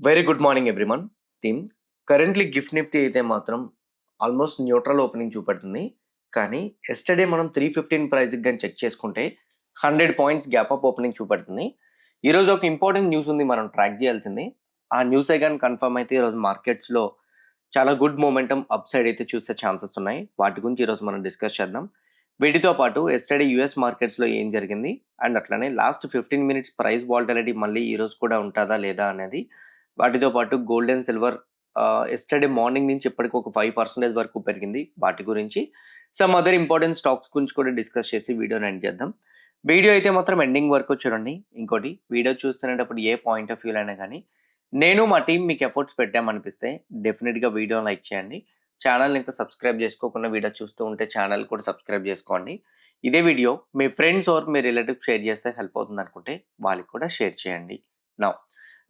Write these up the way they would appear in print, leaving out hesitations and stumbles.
Very good morning everyone. Team currently gift Nifty అయితే మాత్రం almost neutral opening చూపెడుతుంది. కానీ ఎస్టర్డే మనం 315 ప్రైస్కి కానీ చెక్ చేసుకుంటే 100 పాయింట్స్ గ్యాప్ అప్ ఓపెనింగ్ చూపెడుతుంది. ఈరోజు ఒక ఇంపార్టెంట్ న్యూస్ ఉంది, మనం ట్రాక్ చేయాల్సింది. ఆ న్యూస్ కానీ కన్ఫర్మ్ అయితే ఈరోజు మార్కెట్స్లో చాలా గుడ్ మొమెంటం అప్ సైడ్ అయితే చూసే ఛాన్సెస్ ఉన్నాయి. వాటి గురించి ఈరోజు మనం డిస్కస్ చేద్దాం. వీటితో పాటు ఎస్టర్డే యుఎస్ మార్కెట్స్లో ఏం జరిగింది అండ్ అట్లనే లాస్ట్ 15 మినిట్స్ ప్రైస్ వాల్టాలిటీ మళ్ళీ ఈరోజు కూడా ఉంటుందా లేదా అనేది, వాటితో పాటు gold and silver yesterday morning నుంచి ఇప్పటికి ఒక 5% వరకు పెరిగింది. వాటి గురించి సమ్ అదర్ ఇంపార్టెంట్ స్టాక్స్ గురించి కూడా డిస్కస్ చేసి వీడియోని ఎండ్ చేద్దాం. వీడియో అయితే మాత్రం ఎండింగ్ వరకు చూడండి. ఇంకోటి, వీడియో చూస్తున్నప్పుడు ఏ పాయింట్ ఆఫ్ వ్యూలో అయినా కానీ నేను మా టీం మీకు ఎఫర్ట్స్ పెట్టామనిపిస్తే డెఫినెట్గా వీడియోని లైక్ చేయండి. ఛానల్ ఇంకా సబ్స్క్రైబ్ చేసుకోకుండా వీడియో చూస్తూ ఉంటే ఛానల్ కూడా సబ్స్క్రైబ్ చేసుకోండి. ఇదే వీడియో మీ ఫ్రెండ్స్ ఆర్ మీ రిలేటివ్ షేర్ చేస్తే హెల్ప్ అవుతుంది అనుకుంటే వాళ్ళకి కూడా షేర్ చేయండి. నౌ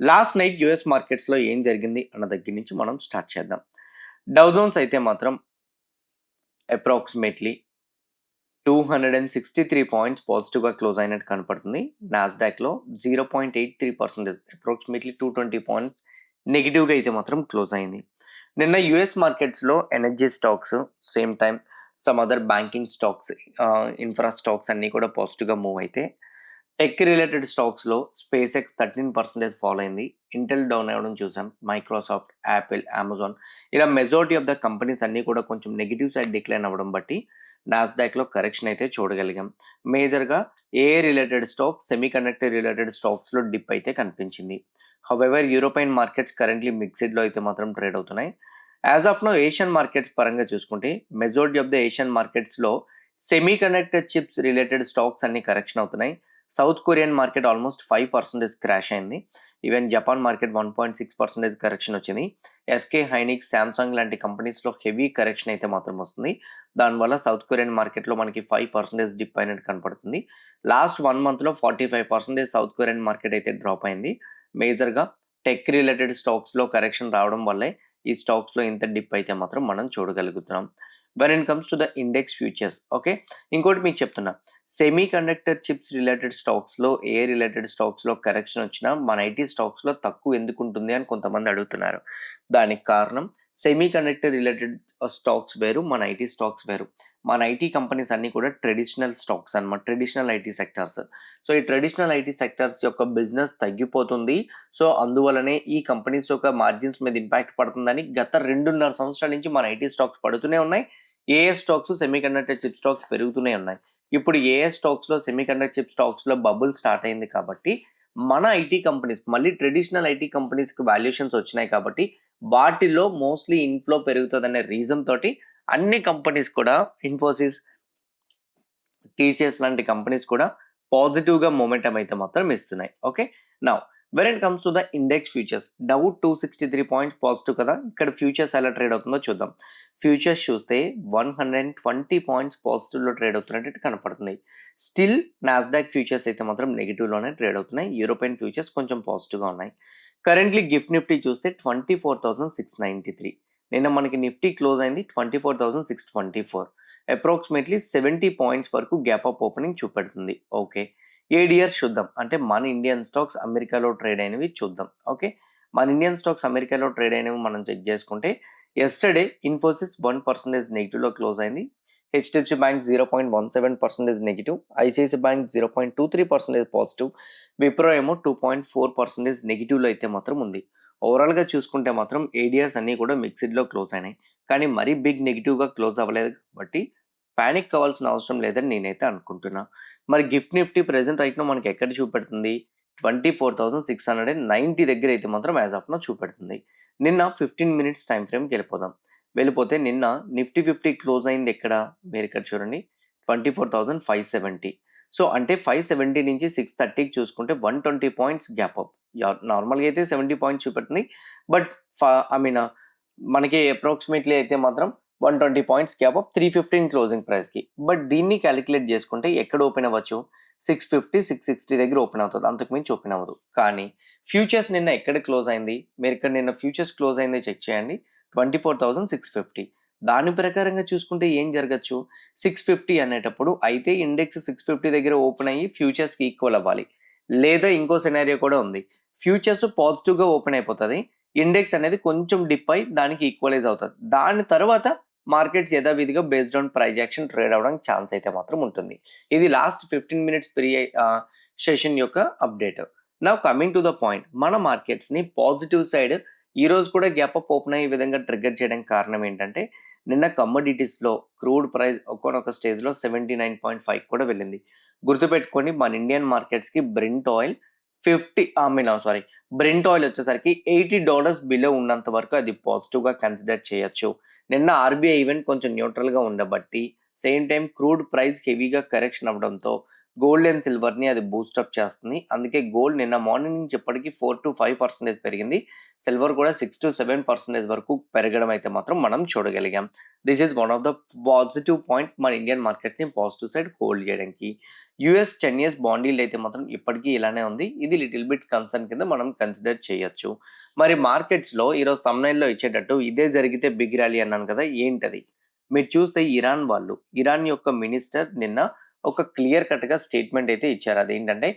లాస్ట్ నైట్ యుఎస్ మార్కెట్స్లో ఏం జరిగింది అన్న దగ్గర నుంచి మనం స్టార్ట్ చేద్దాం. డౌ జోన్స్ అయితే మాత్రం అప్రాక్సిమేట్లీ 263 పాయింట్స్ పాజిటివ్గా క్లోజ్ అయినట్టు కనపడుతుంది. నాస్డాక్లో 0.83%, అప్రాక్సిమేట్లీ 220 పాయింట్స్ నెగిటివ్గా అయితే మాత్రం క్లోజ్ అయింది. నిన్న యుఎస్ మార్కెట్స్లో energy stocks, same time some other banking stocks, infra stocks అన్నీ కూడా పాజిటివ్గా మూవ్ అయితే, టెక్ రిలేటెడ్ స్టాక్స్లో స్పేస్ ఎక్స్ 13% ఫాలో అయింది. ఇంటెల్ డౌన్ అవ్వడం చూసాం. మైక్రోసాఫ్ట్, యాపిల్, అమెజాన్ ఇలా మెజారిటీ ఆఫ్ ద కంపెనీస్ అన్నీ కూడా కొంచెం నెగిటివ్ సైడ్ డిక్లైన్ అవ్వడం బట్టి నాస్డాక్లో కరెక్షన్ అయితే చూడగలిగాం. మేజర్గా AI related stocks, semi conductor related స్టాక్స్లో డిప్ అయితే కనిపించింది. హౌవెవర్ యూరోపియన్ మార్కెట్స్ కరెంట్లీ మిక్స్డ్లో అయితే మాత్రం ట్రేడ్ అవుతున్నాయి. As of now Asian markets పరంగా చూసుకుంటే మెజారిటీ ఆఫ్ ద ఏషియన్ మార్కెట్స్లో semi conductor chips related stocks అన్ని కరెక్షన్ అవుతున్నాయి. South Korean market almost 5% crash అయింది. ఈవెన్ జపాన్ మార్కెట్ 1.6% కరెక్షన్ వచ్చింది. ఎస్కే హైనిక్స్, శాంసంగ్ లాంటి కంపెనీస్లో హెవీ కరెక్షన్ అయితే మాత్రం వస్తుంది. దానివల్ల సౌత్ కొరియన్ మార్కెట్లో మనకి 5% డిప్ అయినట్టు కనపడుతుంది. లాస్ట్ 1 మంత్లో 45% సౌత్ కొరియన్ మార్కెట్ అయితే డ్రాప్ అయింది. మేజర్గా టెక్ రిలేటెడ్ స్టాక్స్లో కరెక్షన్ రావడం వల్లే ఈ స్టాక్స్లో ఇంత డిప్ అయితే మాత్రం మనం చూడగలుగుతున్నాం. When it comes to the index futures, okay, ఇంకోటి మీకు చెప్తున్నా, సెమీ కండక్టర్ చిప్స్ రిలేటెడ్ స్టాక్స్లో, ఏ రిలేటెడ్ స్టాక్స్లో కరెక్షన్ వచ్చినా మన ఐటీ స్టాక్స్లో తక్కువ ఎందుకు ఉంటుంది అని కొంతమంది అడుగుతున్నారు. దానికి కారణం సెమీ కండక్టర్ రిలేటెడ్ స్టాక్స్ వేరు, మన ఐటీ స్టాక్స్ వేరు. మన ఐటీ కంపెనీస్ అన్నీ కూడా ట్రెడిషనల్ స్టాక్స్ అన్నమాట, ట్రెడిషనల్ ఐటీ సెక్టార్స్. సో ఈ ట్రెడిషనల్ ఐటీ సెక్టార్స్ యొక్క బిజినెస్ తగ్గిపోతుంది. సో అందువలనే ఈ కంపెనీస్ యొక్క మార్జిన్స్ మీద ఇంపాక్ట్ పడుతుందని గత 2.5 సంవత్సరాల నుంచి మన ఐటీ స్టాక్స్ పడుతూనే ఉన్నాయి. ఏఏ stocks, semi conductor chip stocks పెరుగుతూనే ఉన్నాయి. ఇప్పుడు ఏఏ స్టాక్స్లో, సెమీ కండక్టర్ చిప్ స్టాక్స్లో బబుల్ స్టార్ట్ అయింది కాబట్టి మన ఐటీ కంపెనీస్, మళ్ళీ ట్రెడిషనల్ ఐటీ కంపెనీస్కి వాల్యుయేషన్స్ వచ్చినాయి కాబట్టి వాటిల్లో మోస్ట్లీ ఇన్ఫ్లో పెరుగుతుందనే రీజన్ తోటి అన్ని కంపెనీస్ కూడా, ఇన్ఫోసిస్, టీసీఎస్ లాంటి కంపెనీస్ కూడా పాజిటివ్గా మొమెంటం అయితే మాత్రం ఇస్తున్నాయి. Okay, now when it comes to the index futures, Dow 263 points positive కదా. ఇక్కడ ఫ్యూచర్స్ ఎలా ట్రేడ్ అవుతుందో చూద్దాం. ఫ్యూచర్స్ చూస్తే 120 పాయింట్స్ పాజిటివ్లో ట్రేడ్ అవుతున్నట్టు కనపడుతుంది. స్టిల్ నాస్డాక్ ఫ్యూచర్స్ అయితే మాత్రం నెగిటివ్లోనే ట్రేడ్ అవుతున్నాయి. యూరోపియన్ ఫ్యూచర్స్ కొంచెం పాజిటివ్గా ఉన్నాయి. కరెంట్లీ గిఫ్ట్ నిఫ్టీ చూస్తే 24,693. నిన్న మనకి నిఫ్టీ క్లోజ్ అయింది 24,624. అప్రాక్సిమేట్లీ 70 పాయింట్స్ వరకు గ్యాప్ అప్ ఓపెనింగ్ చూపెడుతుంది. ఓకే, ఏడిఆర్ చూద్దాం, అంటే మన ఇండియన్ స్టాక్స్ అమెరికాలో ట్రేడ్ అయినవి చూద్దాం. ఓకే, మన ఇండియన్ స్టాక్స్ అమెరికాలో ట్రేడ్ అయినవి మనం చెక్ చేసుకుంటే, ఎస్టర్డే ఇన్ఫోసిస్ 1% నెగిటివ్లో క్లోజ్ అయింది. HDFC bank 0.17% negative, ICICI bank 0.23% positive, Wipro ఏమో 2.4% నెగిటివ్లో అయితే మాత్రం ఉంది. ఓవరాల్గా చూసుకుంటే మాత్రం ఏడిఆర్స్ అన్నీ కూడా మిక్స్డ్లో క్లోజ్ అయినాయి. కానీ మరీ బిగ్ నెగిటివ్గా క్లోజ్ అవ్వలేదు కాబట్టి ప్యానిక్ కావాల్సిన అవసరం లేదని నేనైతే అనుకుంటున్నా. మరి గిఫ్ట్ నిఫ్టీ ప్రెసెంట్ రైట్నో మనకి ఎక్కడ చూపెడుతుంది? 24,690 దగ్గర అయితే మాత్రం యాజ్ ఆఫ్ నో చూపెడుతుంది. నిన్న 15 మినిట్స్ టైం ఫ్రేమ్కి వెళ్ళిపోతే నిన్న నిఫ్టీ 50 క్లోజ్ అయింది ఎక్కడ? మీరు ఇక్కడ చూడండి, 24,570. సో అంటే 570 నుంచి 630కి చూసుకుంటే 120 పాయింట్స్ గ్యాప్ అప్. నార్మల్గా అయితే 70 పాయింట్స్ చూపెడుతుంది, బట్ మనకి అప్రాక్సిమేట్లీ అయితే మాత్రం 120 పాయింట్స్ గ్యాప్ అప్ 315 క్లోజింగ్ ప్రైస్కి. బట్ దీన్ని క్యాలిక్యులేట్ చేసుకుంటే ఎక్కడ ఓపెన్ అవ్వచ్చు? 650, 660 దగ్గర ఓపెన్ అవుతుంది, అంతకుమించి ఓపెన్ అవ్వదు. కానీ ఫ్యూచర్స్ నిన్న ఎక్కడ క్లోజ్ అయింది? మీరు ఇక్కడ నిన్న ఫ్యూచర్స్ క్లోజ్ అయింది చెక్ చేయండి, 24,650. దాని ప్రకారంగా చూసుకుంటే ఏం జరగచ్చు? 650 అనేటప్పుడు అయితే ఇండెక్స్ 650 దగ్గర ఓపెన్ అయ్యి ఫ్యూచర్స్కి ఈక్వల్ అవ్వాలి. లేదా ఇంకో సినారియో కూడా ఉంది, ఫ్యూచర్స్ పాజిటివ్గా ఓపెన్ అయిపోతుంది. ఇండెక్స్ అనేది కొంచెం డిప్ అయి దానికి ఈక్వలైజ్ అవుతుంది. దాని తర్వాత మార్కెట్స్ యథావిధిగా based on price action trade అవ్వడానికి ఛాన్స్ అయితే మాత్రం ఉంటుంది. ఇది లాస్ట్ 15 మినిట్స్ సెషన్ యొక్క update. Now coming to the point, మన మార్కెట్స్ని పాజిటివ్ సైడ్ ఈ రోజు కూడా గ్యాప్ అప్ ఓపెన్ అయ్యే విధంగా ట్రిగ్గర్ చేయడానికి కారణం ఏంటంటే, నిన్న కమోడిటీస్లో క్రూడ్ ప్రైస్ ఒక్కొక్క స్టేజ్లో 79.5 కూడా వెళ్ళింది. గుర్తుపెట్టుకోండి, మన ఇండియన్ మార్కెట్స్కి బ్రెంట్ ఆయిల్ బ్రెంట్ ఆయిల్ వచ్చేసరికి $80 బిలో ఉన్నంత వరకు అది పాజిటివ్గా కన్సిడర్ చేయొచ్చు. నిన్న ఆర్బీఐ ఈవెంట్ కొంచెం న్యూట్రల్గా ఉండబట్టి, సేమ్ టైం క్రూడ్ ప్రైస్ హెవీగా కరెక్షన్ అవ్వడంతో గోల్డ్ అండ్ సిల్వర్ని అది బూస్టప్ చేస్తుంది. అందుకే గోల్డ్ నిన్న మార్నింగ్ నుంచి ఇప్పటికి 4-5% పెరిగింది. సిల్వర్ కూడా 6-7% వరకు పెరగడం అయితే మాత్రం మనం చూడగలిగాం. This is one of the positive point మన ఇండియన్ మార్కెట్ని పాజిటివ్ సైడ్ హోల్డ్ చేయడానికి. యూఎస్ 10 years బాండ్ ఈల్డ్ అయితే మాత్రం ఇప్పటికీ ఇలానే ఉంది. ఇది లిటిల్ బిట్ కన్సర్న్ కింద మనం కన్సిడర్ చేయొచ్చు. మరి మార్కెట్స్లో ఈరోజు thumbnail లో ఇచ్చేటట్టు ఇదే జరిగితే బిగ్ ర్యాలీ అన్నాను కదా, ఏంటది? మీరు చూస్తే ఇరాన్ యొక్క మినిస్టర్ నిన్న ఒక క్లియర్ కట్గా స్టేట్మెంట్ అయితే ఇచ్చారు. అదేంటంటే,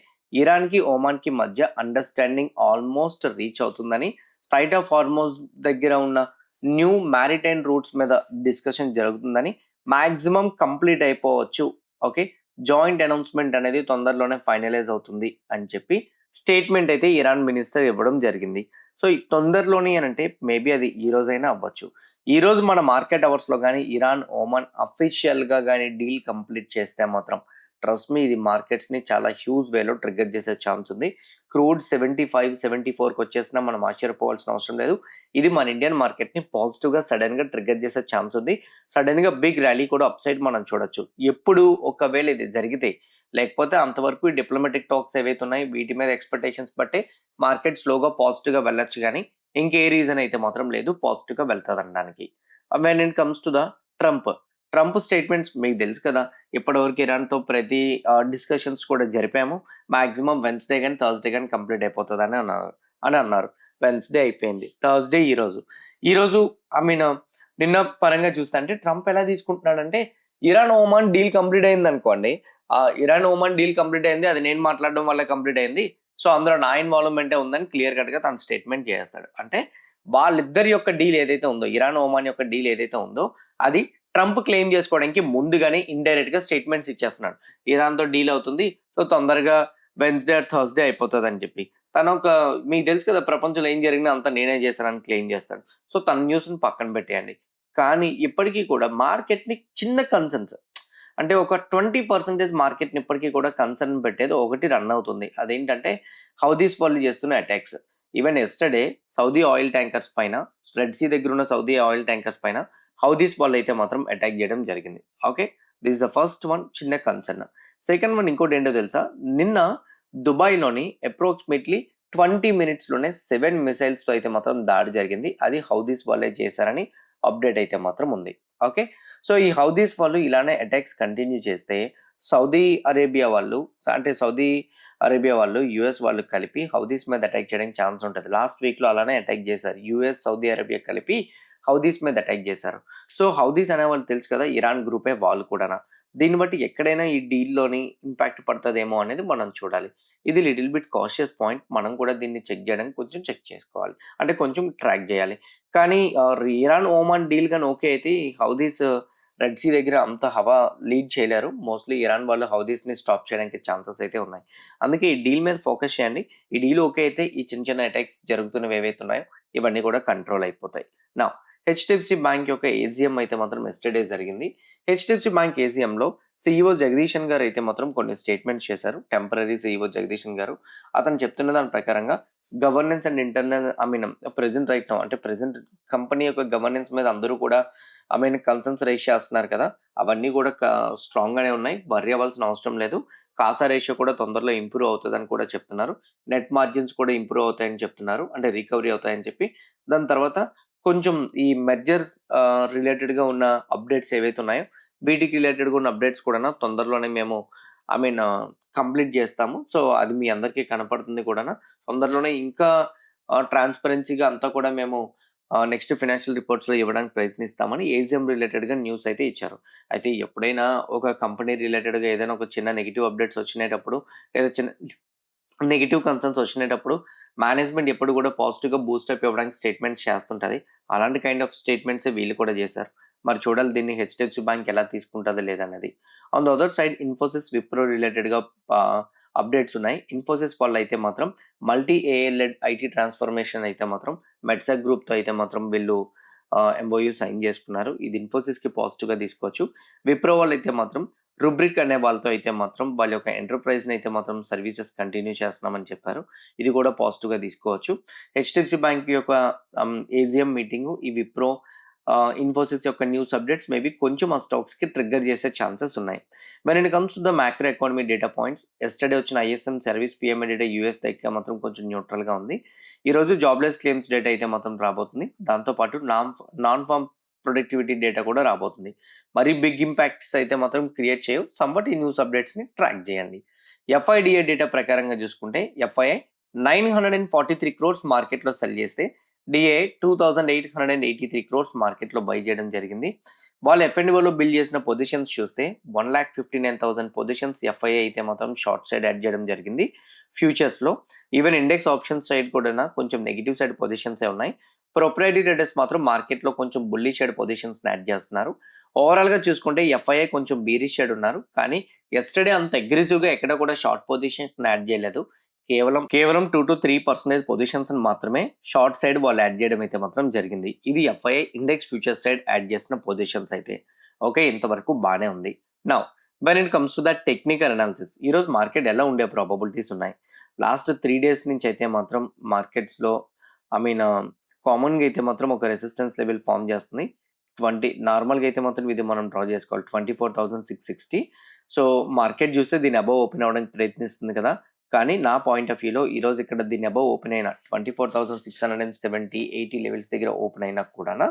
ఇరాన్కి ఒమాన్కి మధ్య అండర్స్టాండింగ్ ఆల్మోస్ట్ రీచ్ అవుతుందని, స్ట్రైట్ ఆఫ్ హార్మోజ్ దగ్గర ఉన్న న్యూ మ్యారిటైన్ రూట్స్ మీద డిస్కషన్ జరుగుతుందని, మ్యాక్సిమం కంప్లీట్ అయిపోవచ్చు. ఓకే, జాయింట్ అనౌన్స్మెంట్ అనేది తొందరలోనే ఫైనలైజ్ అవుతుంది అని చెప్పి స్టేట్మెంట్ అయితే ఇరాన్ మినిస్టర్ ఇవ్వడం జరిగింది. సో ఈ తొందరలోనే అని అంటే మేబీ అది ఈ రోజైనా అవ్వచ్చు. ఈ రోజు మన మార్కెట్ అవర్స్లో కానీ ఇరాన్ ఒమాన్ అఫీషియల్గా కానీ డీల్ కంప్లీట్ చేస్తే మాత్రం ట్రస్ట్ మీ, ఇది మార్కెట్స్ని చాలా హ్యూజ్ వేలో ట్రిగ్గర్ చేసే ఛాన్స్ ఉంది. క్రూడ్ 75-74కి వచ్చేసినా మనం ఆశ్చర్యపోవాల్సిన అవసరం లేదు. ఇది మన ఇండియన్ మార్కెట్ని పాజిటివ్గా సడన్గా ట్రిగ్గర్ చేసే ఛాన్స్ ఉంది. సడన్గా బిగ్ ర్యాలీ కూడా అప్ సైడ్ మనం చూడొచ్చు. ఎప్పుడు ఒకవేళ ఇది జరిగితే, లేకపోతే అంతవరకు ఈ డిప్లొమాటిక్ టాక్స్ ఏవైతే ఉన్నాయి వీటి మీద ఎక్స్పెక్టేషన్స్ బట్టే మార్కెట్ స్లోగా పాజిటివ్గా వెళ్ళొచ్చు, కానీ ఇంకే రీజన్ అయితే మాత్రం లేదు పాజిటివ్గా వెళ్తుంది అనడానికి. When it comes to the Trump statements మీకు తెలుసు కదా, ఇప్పటివరకు ఇరాన్తో ప్రతి డిస్కషన్స్ కూడా జరిపాము. మాక్సిమం వెన్స్డే కానీ థర్స్డే కానీ కంప్లీట్ అయిపోతుంది అని అన్నారు. వెన్స్డే అయిపోయింది, థర్స్డే ఈరోజు నిన్న పరంగా చూస్తే అంటే ట్రంప్ ఎలా తీసుకుంటున్నాడంటే, ఇరాన్ ఒమాన్ డీల్ కంప్లీట్ అయింది అనుకోండి, ఇరాన్ ఒమాన్ డీల్ కంప్లీట్ అయింది, అది నేను మాట్లాడడం వల్ల కంప్లీట్ అయింది, సో అందులో నా ఇన్వాల్వ్మెంటే ఉందని క్లియర్ కట్గా తన స్టేట్మెంట్ చేస్తాడు. అంటే వాళ్ళిద్దరి యొక్క డీల్ ఏదైతే ఉందో, ఇరాన్ ఒమాన్ యొక్క డీల్ ఏదైతే ఉందో అది ట్రంప్ క్లెయిమ్ చేసుకోవడానికి ముందుగానే ఇండైరెక్ట్ గా స్టేట్మెంట్స్ ఇచ్చేస్తున్నాడు. ఇరాన్తో డీల్ అవుతుంది, సో తొందరగా వెన్స్డే ఆర్ థర్స్డే అయిపోతుంది అని చెప్పి. తను మీకు తెలుసు కదా, ప్రపంచంలో ఏం జరిగినా అంతా నేనే చేశానని క్లెయిమ్ చేస్తాడు. సో తన న్యూస్ని పక్కన పెట్టేయండి. కానీ ఇప్పటికీ కూడా మార్కెట్ని చిన్న కన్సర్న్స్, అంటే ఒక 20% మార్కెట్ని ఇప్పటికీ కూడా కన్సర్న్ పెట్టేది ఒకటి రన్ అవుతుంది. అదేంటంటే హౌదీస్ వాళ్ళు చేస్తున్న attacks. Even yesterday Saudi oil tankers పైన, రెడ్ సీ దగ్గర ఉన్న సౌదీ ఆయిల్ ట్యాంకర్స్ పైన హౌదీస్ వాళ్ళు అయితే మాత్రం అటాక్ చేయడం జరిగింది. Okay, this is the first one, చిన్న కన్సర్న్. సెకండ్ వన్ ఇంకోటి ఏంటో తెలుసా, నిన్న దుబాయ్లోని అప్రాక్సిమేట్లీ 20 minutesలోనే 7 మిసైల్స్తో అయితే మాత్రం దాడి జరిగింది. అది హౌదీస్ వాళ్ళే చేశారని అప్డేట్ అయితే మాత్రం ఉంది. ఓకే, సో ఈ హౌదీస్ వాళ్ళు ఇలానే అటాక్స్ కంటిన్యూ చేస్తే సౌదీ అరేబియా వాళ్ళు యుఎస్ వాళ్ళు కలిపి హౌదీస్ మీద అటాక్ చేయడానికి ఛాన్స్ ఉంటుంది. లాస్ట్ వీక్లో అలానే అటాక్ చేశారు. యుఎస్ సౌదీ అరేబియా కలిపి హౌదీస్ మీద అటాక్ చేశారు. సో హౌదీస్ అనే వాళ్ళు తెలుసు కదా, ఇరాన్ గ్రూపే వాళ్ళు కూడా. దీన్ని బట్టి ఎక్కడైనా ఈ డీల్లోని ఇంపాక్ట్ పడుతుందేమో అనేది మనం చూడాలి. ఇది లిటిల్ బిట్ కాషియస్ పాయింట్. మనం కూడా దీన్ని చెక్ చేసుకోవాలి, అంటే కొంచెం ట్రాక్ చేయాలి. కానీ ఇరాన్ ఒమాన్ డీల్ కానీ ఓకే అయితే ఈ హౌదీస్ రెడ్ సీ దగ్గర అంత హవా లీడ్ చేయలేరు. మోస్ట్లీ ఇరాన్ వాళ్ళు హౌదీస్ని స్టాప్ చేయడానికి ఛాన్సెస్ అయితే ఉన్నాయి. అందుకే ఈ డీల్ మీద ఫోకస్ చేయండి. ఈ డీల్ ఓకే అయితే ఈ చిన్న అటాక్స్ జరుగుతున్నవి ఏవైతే ఉన్నాయో ఇవన్నీ కూడా కంట్రోల్ అయిపోతాయి. నా హెచ్డిఎఫ్సి బ్యాంక్ యొక్క ఏజిఎం అయితే మాత్రం ఎస్టర్డే జరిగింది. హెచ్డిఎఫ్సి బ్యాంక్ ఏజిఎంలో సిఇఓ జగదీశన్ గారు అయితే మాత్రం కొన్ని స్టేట్మెంట్స్ చేశారు. టెంపరీ సిఇఓ జగదీశన్ గారు అతను చెప్తున్న దాని ప్రకారంగా governance and internal present right now, అంటే ప్రెజెంట్ కంపెనీ యొక్క గవర్నెన్స్ మీద అందరూ కూడా కన్సర్న్స్ రైజ్ చేస్తున్నారు కదా, అవన్నీ కూడా స్ట్రాంగ్గానే ఉన్నాయి, వర్రీ అవ్వాల్సిన అవసరం లేదు. కాసా రేషియో కూడా తొందరలో ఇంప్రూవ్ అవుతుందని కూడా చెప్తున్నారు. నెట్ మార్జిన్స్ కూడా ఇంప్రూవ్ అవుతాయని చెప్తున్నారు, అంటే రికవరీ అవుతాయని చెప్పి. దాని తర్వాత కొంచెం ఈ మెర్జర్ రిలేటెడ్గా ఉన్న అప్డేట్స్ ఏవైతే ఉన్నాయో వీటికి రిలేటెడ్గా ఉన్న అప్డేట్స్ కూడా తొందరలోనే మేము కంప్లీట్ చేస్తాము. సో అది మీ అందరికీ కనపడుతుంది కూడా. తొందరలోనే ఇంకా ట్రాన్స్పరెన్సీగా అంతా కూడా మేము నెక్స్ట్ ఫైనాన్షియల్ రిపోర్ట్స్లో ఇవ్వడానికి ప్రయత్నిస్తామని ఏజిఎం రిలేటెడ్గా న్యూస్ అయితే ఇచ్చారు. అయితే ఎప్పుడైనా ఒక కంపెనీ రిలేటెడ్గా ఏదైనా ఒక చిన్న నెగిటివ్ అప్డేట్స్ వచ్చినప్పుడు, లేదా చిన్న నెగిటివ్ కన్సర్న్స్ వచ్చినప్పుడు మేనేజ్మెంట్ ఎప్పుడు కూడా పాజిటివ్‌గా బూస్టప్ ఇవ్వడానికి స్టేట్మెంట్స్ చేస్తుంటది. అలాంటి కైండ్ ఆఫ్ స్టేట్మెంట్సే వీళ్ళు కూడా చేశారు. మరి చూడాలి దీన్ని హెచ్‌డిఎఫ్‌సి బ్యాంక్ ఎలా తీసుకుంటదో లేదన్నది. On the other side Infosys, Wipro రిలేటెడ్‌గా అప్డేట్స్ ఉన్నాయి. ఇన్ఫోసిస్ వాళ్ళైతే మాత్రం multi AI led IT transformation అయితే మాత్రం మెడ్సెక్ గ్రూప్‌తో అయితే మాత్రం వీళ్ళు ఎంఓయూ సైన్ చేసుకున్నారు. ఇది ఇన్ఫోసిస్‌కి పాజిటివ్‌గా తీసుకోవచ్చు. విప్రో వాళ్ళైతే మాత్రం రుబ్రిక్ అనే వాళ్ళతో అయితే మాత్రం వాళ్ళ యొక్క ఎంటర్‌ప్రైజ్‌ని అయితే మాత్రం సర్వీసెస్ కంటిన్యూ చేస్తున్నామని చెప్పారు. ఇది కూడా పాజిటివ్‌గా తీసుకోవచ్చు. హెచ్‌డిఎఫ్‌సి బ్యాంక్ యొక్క ఏజీఎం మీటింగు ఈ విప్రో, ఇన్ఫోసిస్ యొక్క న్యూస్ అప్డేట్స్ మేబీ కొంచెం ఆ స్టాక్స్‌కి ట్రిగ్గర్ చేసే ఛాన్సెస్ ఉన్నాయి. When it comes to the macro economy data points, yesterday వచ్చిన ISM service PMI data US దగ్గర మాత్రం కొంచెం న్యూట్రల్‌గా ఉంది. ఈరోజు జాబ్లెస్ క్లెయిమ్స్ డేటా అయితే మాత్రం రాబోతుంది. దాంతో పాటు నాన్ ఫార్మ్ ప్రొడక్టివిటీ డేటా కూడా రాబోతుంది. మరి బిగ్ ఇంపాక్ట్స్ అయితే మాత్రం క్రియేట్ చేయవు. సంబట్ ఈ న్యూస్ అప్డేట్స్‌ని ట్రాక్ చేయండి. ఎఫ్ఐడిఏ డేటా ప్రకారంగా చూసుకుంటే ఎఫ్ఐఐ 943 క్రోర్స్ మార్కెట్‌లో సెల్ చేస్తే డిఏ 2883 క్రోర్స్ మార్కెట్‌లో బై చేయడం జరిగింది. వాళ్ళు ఎఫ్ఎండ్ఓలో బిల్డ్ చేసిన పొజిషన్స్ చూస్తే 1,59,000 పొజిషన్స్ ఎఫ్ఐఐ అయితే మాత్రం షార్ట్ సైడ్ యాడ్ చేయడం జరిగింది ఫ్యూచర్స్‌లో. ఈవెన్ ఇండెక్స్ ఆప్షన్ సైడ్ కూడా కొంచెం నెగెటివ్ సైడ్ పొజిషన్సే ఉన్నాయి. ప్రొప్రైటరీ ట్రేడర్స్ మాత్రం మార్కెట్‌లో కొంచెం బుల్లిష్ సైడ్ పొజిషన్స్‌ని యాడ్ చేస్తున్నారు. ఓవరాల్‌గా చూసుకుంటే ఎఫ్ఐఐ కొంచెం బీరిష్ సైడ్ ఉన్నారు. కానీ యెస్టర్‌డే అంత అగ్రెసివ్‌గా ఎక్కడ కూడా షార్ట్ పొజిషన్స్‌ని యాడ్ చేయలేదు. కేవలం 2-3% పొజిషన్స్‌ని మాత్రమే షార్ట్ సైడ్ వాళ్ళు యాడ్ చేయడం అయితే మాత్రం జరిగింది. ఇది FII index future side add చేసిన పొజిషన్స్ అయితే. ఓకే. ఇంతవరకు బానే ఉంది. Now when it comes to the technical analysis, ఈరోజు మార్కెట్ ఎలా ఉండే ప్రాబబిలిటీస్ ఉన్నాయి. లాస్ట్ 3 డేస్ నుంచి అయితే మాత్రం మార్కెట్స్‌లో ఐ మీన్ కామన్‌గా అయితే మాత్రం ఒక రెసిస్టెన్స్ లెవెల్ ఫార్మ్ చేస్తుంది. 20 నార్మల్‌గా అయితే మాత్రం ఇది మనం డ్రా చేసుకోవాలి 24,660. సో మార్కెట్ చూస్తే దీని అబోవ్ ఓపెన్ అవ్వడానికి ప్రయత్నిస్తుంది కదా! కానీ నా పాయింట్ ఆఫ్ వ్యూలో ఈరోజు ఇక్కడ దీని అబోవ్ ఓపెన్ అయిన 24,670, 80 లెవెల్స్ దగ్గర ఓపెన్ అయినా కూడా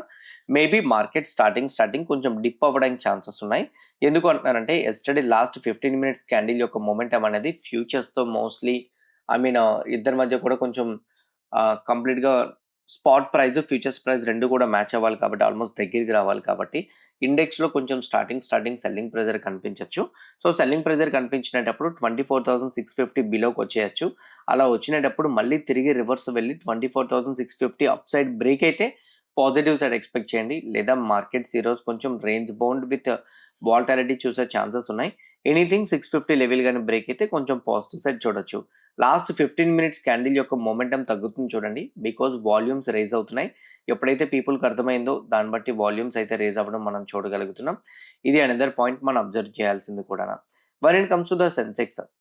మేబీ మార్కెట్ స్టార్టింగ్ కొంచెం డిప్ అవ్వడానికి ఛాన్సెస్ ఉన్నాయి. ఎందుకు అంటున్నానంటే యెస్టర్‌డే లాస్ట్ 15 మినిట్స్ క్యాండిల్ యొక్క మొమెంటమ్ అనేది ఫ్యూచర్స్‌తో మోస్ట్‌లీ ఐ మీన్ ఇద్దరి మధ్య కూడా కొంచెం కంప్లీట్‌గా స్పాట్ ప్రైస్, ఫ్యూచర్స్ ప్రైస్ 2 కూడా మ్యాచ్ అవ్వాలి కాబట్టి ఆల్మోస్ట్ దగ్గరికి రావాలి కాబట్టి ఇండెక్స్‌లో కొంచెం స్టార్టింగ్ సెల్లింగ్ ప్రెషర్ కనిపించొచ్చు. సో సెల్లింగ్ ప్రెషర్ కనిపించినప్పుడు 24,650 బిలోకి వచ్చేయచ్చు. అలా వచ్చినప్పుడు మళ్ళీ తిరిగి రివర్స్ వెళ్ళి 24,650 అప్ సైడ్ బ్రేక్ అయితే పాజిటివ్ సైడ్ ఎక్స్‌పెక్ట్ చేయండి. లేదా మార్కెట్స్ ఈరోజు కొంచెం రేంజ్ బౌండ్ విత్ వాలటాలిటీ చూసే ఛాన్సెస్ ఉన్నాయి. ఎనీథింగ్ 650 లెవెల్ గాని బ్రేక్ అయితే కొంచెం పాజిటివ్ సైడ్ చూడొచ్చు. లాస్ట్ 15 మినిట్స్ క్యాండిల్ యొక్క మొమెంటమ్ తగ్గుతుంది చూడండి. బికాజ్ వాల్యూమ్స్ రైజ్ అవుతున్నాయి. ఎప్పుడైతే పీపుల్‌కి అర్థమైందో దాన్ని బట్టి వాల్యూమ్స్ అయితే రైజ్ అవ్వడం మనం చూడగలుగుతున్నాం. ఇది అనదర్ పాయింట్ మనం అబ్జర్వ్ చేయాల్సింది కూడా. When it comes to the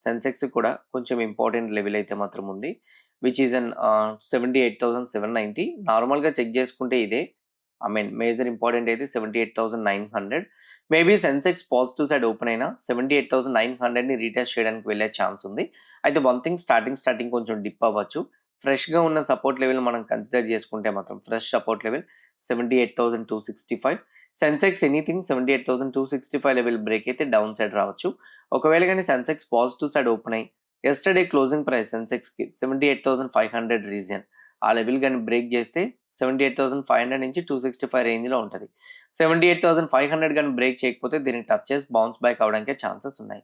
Sensex కూడా కొంచెం ఇంపార్టెంట్ లెవెల్ అయితే మాత్రం ఉంది. Which is 78,790. నార్మల్‌గా చెక్ చేసుకుంటే ఇదే. ఐ మీన్ మేజర్ ఇంపార్టెంట్ అయితే 78,900. Maybe Sensex positive side open అయినా 78,900ని రీటెస్ట్ చేయడానికి వెళ్ళే ఛాన్స్ ఉంది. అయితే వన్ థింగ్ స్టార్టింగ్ కొంచెం డిప్ అవ్వచ్చు. ఫ్రెష్‌గా ఉన్న సపోర్ట్ లెవెల్ మనం కన్సిడర్ చేసుకుంటే మాత్రం fresh support level 78,265. Sensex anything 78,265 level break అయితే డౌన్ సైడ్ రావచ్చు. ఒకవేళ కానీ సెన్సెక్స్ పాజిటివ్ సైడ్ ఓపెన్ అయ్యి యెస్టర్‌డే క్లోజింగ్ ప్రైస్ సెన్సెక్స్‌కి 78,500 రీజియన్ ఆ లెవెల్ గాని బ్రేక్ చేస్తే 78,500 నుంచి 265 రేంజ్‌లో ఉంటది. 78,500 గాని బ్రేక్ చేయకపోతే దీన్ని టచ్ చేసి బౌన్స్ బ్యాక్ అవ్వడానికే ఛాన్సెస్ ఉన్నాయి.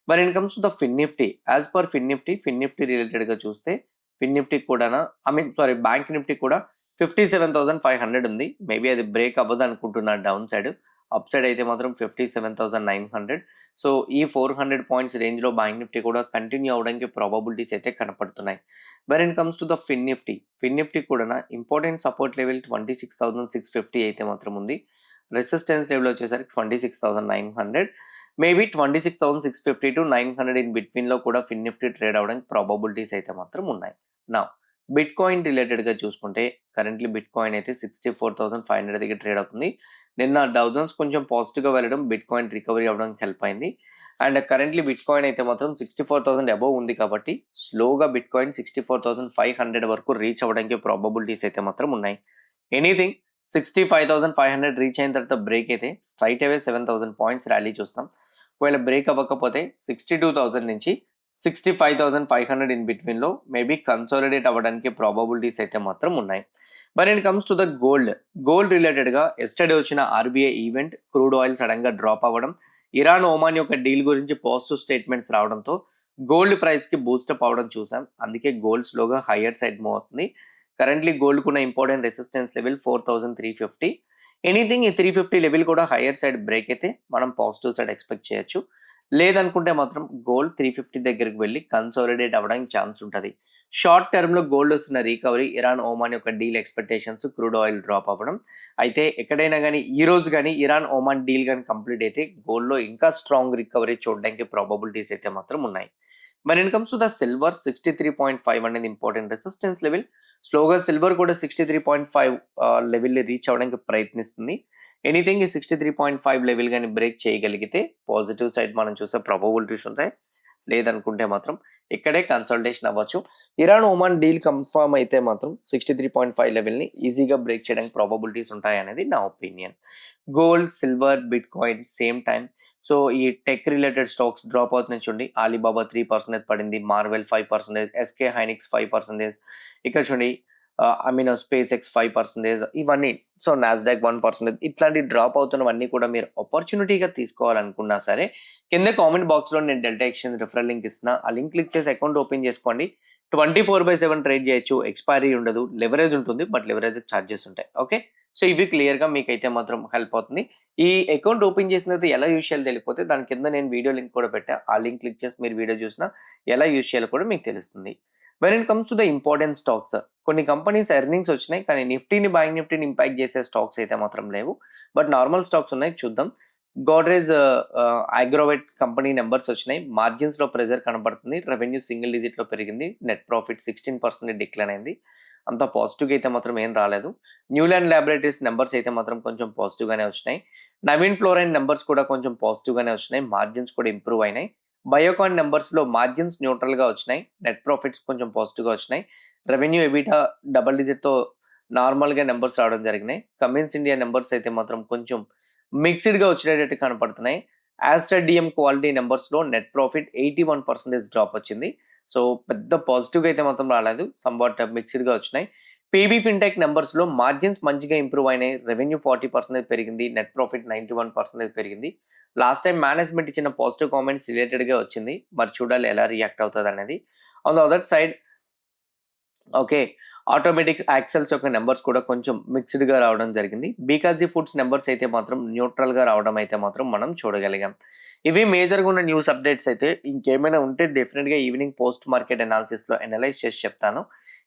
When it comes to the fin Nifty, as per fin Nifty రిలేటెడ్‌గా చూస్తే ఫిన్ నిఫ్టీ కూడానా బ్యాంక్ నిఫ్టీ కూడా 57,500 ఉంది. మేబీ అది బ్రేక్ అవ్వదు అనుకుంటున్నా డౌన్ సైడ్. అప్ సైడ్ అయితే మాత్రం 57,900. సో ఈ 400 పాయింట్స్ రేంజ్‌లో బ్యాంక్ నిఫ్టీ కూడా కంటిన్యూ అవ్వడానికి ప్రాబబిలిటీస్ అయితే కనపడుతున్నాయి. When it comes to the fin Nifty కూడానా ఇంపార్టెంట్ సపోర్ట్ లెవెల్ 26,650 అయితే మాత్రం ఉంది. రెసిస్టెన్స్ లెవెల్ వచ్చేసరికి 26,900. మేబీ 26,650-900 ఇన్ బిట్వీన్‌లో కూడా ఫిన్ నిఫ్టీ ట్రేడ్ అవ్వడానికి ప్రాబబిలిటీస్ అయితే మాత్రం ఉన్నాయి. నౌ బిట్‌కాయిన్ రిలేటెడ్‌గా చూసుకుంటే కరెంట్‌లీ బిట్‌కాయిన్ అయితే 64,500 దగ్గర ట్రేడ్ అవుతుంది. నిన్న డౌ జోన్స్ కొంచెం పాజిటివ్‌గా వెళ్ళడం బిట్‌కాయిన్ రికవరీ అవ్వడానికి హెల్ప్ అయింది. అండ్ కరెంట్‌లీ బిట్‌కాయిన్ అయితే మాత్రం 64,000 అబోవ్ ఉంది కాబట్టి స్లోగా బిట్‌కాయిన్ 64,500 వరకు రీచ్ అవ్వడానికి ప్రాబబిలిటీస్ అయితే మాత్రం ఉన్నాయి. ఎనీథింగ్ 65,500 రీచ్ అయిన తర్వాత బ్రేక్ అయితే స్ట్రైట్ అవే 7,000 పాయింట్స్ ర్యాలీ చూస్తాం. ఒకవేళ బ్రేక్ అవ్వకపోతే 62,000 నుంచి 65,500 ఇన్ బిట్వీన్‌లో మేబీ కన్సాలిడేట్ అవ్వడానికి ప్రాబబిలిటీస్ అయితే మాత్రం ఉన్నాయి. When it comes to the gold రిలేటెడ్‌గా యెస్టర్‌డే వచ్చిన ఆర్‌బీఐ ఈవెంట్ క్రూడ్ ఆయిల్ సడెన్‌గా డ్రాప్ అవ్వడం, ఇరాన్ ఒమాన్ యొక్క డీల్ గురించి పాజిటివ్ స్టేట్మెంట్స్ రావడంతో గోల్డ్ ప్రైస్‌కి బూస్టప్ అవ్వడం చూసాం. అందుకే గోల్డ్ స్లోగా హైయర్ సైడ్ మూవ్ అవుతుంది. కరెంట్‌లీ గోల్డ్‌కున్న ఇంపార్టెంట్ రెసిస్టెన్స్ లెవెల్ 4350. ఎనీథింగ్ ఈ 350 లెవెల్ కూడా హైయర్ సైడ్ బ్రేక్ అయితే మనం పాజిటివ్ సైడ్ ఎక్స్‌పెక్ట్ చేయొచ్చు. లేదనుకుంటే మాత్రం గోల్డ్ 350 దగ్గరికి వెళ్లి కన్సాలిడేట్ అవ్వడానికి ఛాన్స్ ఉంటది. షార్ట్ టర్మ్‌లో గోల్డ్ వస్తున్న రికవరీ, ఇరాన్, ఒమాన్ యొక్క deal expectations, crude oil drop అవ్వడం. అయితే ఎక్కడైనా గాని ఈ రోజు గాని ఇరాన్, ఒమాన్ డీల్ గాని కంప్లీట్ అయితే గోల్డ్‌లో ఇంకా స్ట్రాంగ్ రికవరీ చూడడానికి ప్రాబబిలిటీస్ అయితే మాత్రం ఉన్నాయి. When it comes to the silver 63.5 అనేది ఇంపార్టెంట్ రెసిస్టెన్స్ లెవెల్. స్లోగా సిల్వర్ కూడా 63.5 లెవెల్‌ని రీచ్ అవ్వడానికి ప్రయత్నిస్తుంది. ఎనీథింగ్ ఈ 63.5 లెవెల్ గాని బ్రేక్ చేయగలిగితే పాజిటివ్ సైడ్ మనం చూసే ప్రాబబిలిటీస్ ఉంటాయి. లేదనుకుంటే మాత్రం ఇక్కడే కన్సల్టేషన్ అవ్వచ్చు. ఇరాన్, ఒమాన్ డీల్ కన్ఫర్మ్ అయితే మాత్రం 63.5 లెవెల్‌ని ఈజీగా బ్రేక్ చేయడానికి ప్రాబబిలిటీస్ ఉంటాయనేది నా opinion. Gold, silver, bitcoin same time. So, ఈ టెక్ రిలేటెడ్ స్టాక్స్ డ్రాప్ అవుతున్నాయి చూడండి. అలీబాబా 3% పడింది. Marvell 5%, SK Hynix 5%. ఇక్కడ చూడండి స్పేస్ ఎక్స్ 5%, ఇవన్నీ. So, Nasdaq 1%. ఇట్లాంటి డ్రాప్ అవుతున్నవన్నీ కూడా మీరు ఆపర్చునిటీగా తీసుకోవాలనుకున్నా సరే, కింద కామెంట్ బాక్స్‌లో నేను డెల్టా ఎక్స్‌చేంజ్ రిఫరల్ లింక్ ఇస్తున్నా. ఆ లింక్ క్లిక్ చేసి అకౌంట్ ఓపెన్ చేసుకోండి. 24/7 ట్రేడ్ చేయొచ్చు. ఎక్స్‌పైరీ ఉండదు. లెవరేజ్ ఉంటుంది. బట్ లెవరేజ్‌కి చార్జెస్ ఉంటాయి. ఓకే. సో, ఇవి క్లియర్‌గా మీకైతే మాత్రం హెల్ప్ అవుతుంది. ఈ అకౌంట్ ఓపెన్ చేసిన తర్వాత ఎలా యూజ్ చేయాలో తెలియకపోతే దాని కింద నేను వీడియో లింక్ కూడా పెట్టా. ఆ లింక్ క్లిక్ చేసి మీరు వీడియో చూసినా ఎలా యూజ్ చేయాలో కూడా మీకు తెలుస్తుంది. When it comes to the important stocks, కొన్ని కంపెనీస్ ఎర్నింగ్స్ వచ్చినాయి. కానీ బ్యాంక్ నిఫ్టీని ఇంపాక్ట్ చేసే స్టాక్స్ అయితే మాత్రం లేవు. బట్ నార్మల్ స్టాక్స్ ఉన్నాయి, చూద్దాం. గోడ్రేజ్ అగ్రోవెట్ కంపెనీ నెంబర్స్ వచ్చినాయి. మార్జిన్స్‌లో ప్రెషర్ కనబడుతుంది. రెవెన్యూ సింగిల్ డిజిట్‌లో పెరిగింది. నెట్ ప్రాఫిట్ 16% డిక్లైన్ అయింది. అంత పాజిటివ్‌గా అయితే మాత్రం ఏం రాలేదు. న్యూలాండ్ ల్యాబొరేటరీస్ నెంబర్స్ అయితే మాత్రం కొంచెం పాజిటివ్‌గానే వచ్చినాయి. నవీన్ ఫ్లోరైన్ నెంబర్స్ కూడా కొంచెం పాజిటివ్‌గానే వచ్చినాయి. మార్జిన్స్ కూడా ఇంప్రూవ్ అయినాయి. బయోకాన్ నెంబర్స్‌లో మార్జిన్స్ న్యూట్రల్‌గా వచ్చినాయి. నెట్ ప్రాఫిట్స్ కొంచెం పాజిటివ్‌గా వచ్చినాయి. రెవెన్యూ, ఎబిటా డబుల్ డిజిట్‌తో నార్మల్‌గా నెంబర్స్ రావడం జరిగినాయి. కమిన్స్ ఇండియా నెంబర్స్ అయితే మాత్రం కొంచెం మిక్స్డ్‌గా వచ్చేటట్టు కనపడుతున్నాయి. యాస్టర్ డిఎం క్వాలిటీ నెంబర్స్‌లో నెట్ ప్రాఫిట్ 81% డ్రాప్ వచ్చింది. సో, పెద్ద పాజిటివ్‌గా అయితే మాత్రం రాలేదు. సంవాట్ మిక్స్డ్‌గా వచ్చినాయి. పీబీ ఫిన్‌టెక్ నెంబర్స్‌లో మార్జిన్స్ మంచిగా ఇంప్రూవ్ అయినాయి. రెవెన్యూ 40% పెరిగింది. నెట్ ప్రాఫిట్ 91% పెరిగింది. లాస్ట్ టైమ్ మేనేజ్మెంట్ ఇచ్చిన పాజిటివ్ కామెంట్స్ రిలేటెడ్‌గా వచ్చింది. మరి చూడాలి ఎలా రియాక్ట్ అవుతదనేది. On the other side okay. Automatic axles యొక్క నంబర్స్ కూడా కొంచెం మిక్స్డ్‌గా రావడం జరిగింది. బీకాజీ ఫుడ్స్ నంబర్స్ అయితే మాత్రం న్యూట్రల్‌గా రావడం అయితే మాత్రం మనం చూడగలిగాం. ఇవి మేజర్‌గా ఉన్న న్యూస్ అప్డేట్స్ అయితే. ఇంకేమైనా ఉంటే డెఫినిట్‌గా ఈవినింగ్ పోస్ట్ మార్కెట్ అనాలిసిస్‌లో అనలైజ్ చేసి చెప్తాను.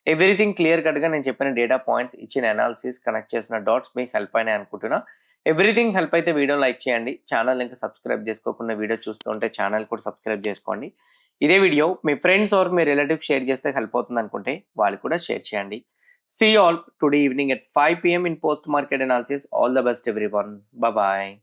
ఎవ్రీథింగ్ క్లియర్ కట్‌గా నేను చెప్పిన డేటా పాయింట్స్, ఇచ్చిన అనాలిసిస్, కనెక్ట్ చేసిన డాట్స్ మీకు హెల్ప్ అయినాయి అనుకుంటున్నా. ఎవ్రీథింగ్ హెల్ప్ అయితే వీడియో లైక్ చేయండి. ఛానెల్ ఇంకా సబ్స్క్రైబ్ చేసుకోకుండా వీడియో చూస్తూ ఉంటే ఛానెల్ కూడా సబ్స్క్రైబ్ చేసుకోండి. ఇదే వీడియో మీ ఫ్రెండ్స్ ఆర్ మీ రిలేటివ్స్ షేర్ చేస్తే హెల్ప్ అవుతుంది అనుకుంటే వాళ్ళు కూడా షేర్ చేయండి. See you all today evening at 5 PM in post market analysis. All the best everyone. Bye bye.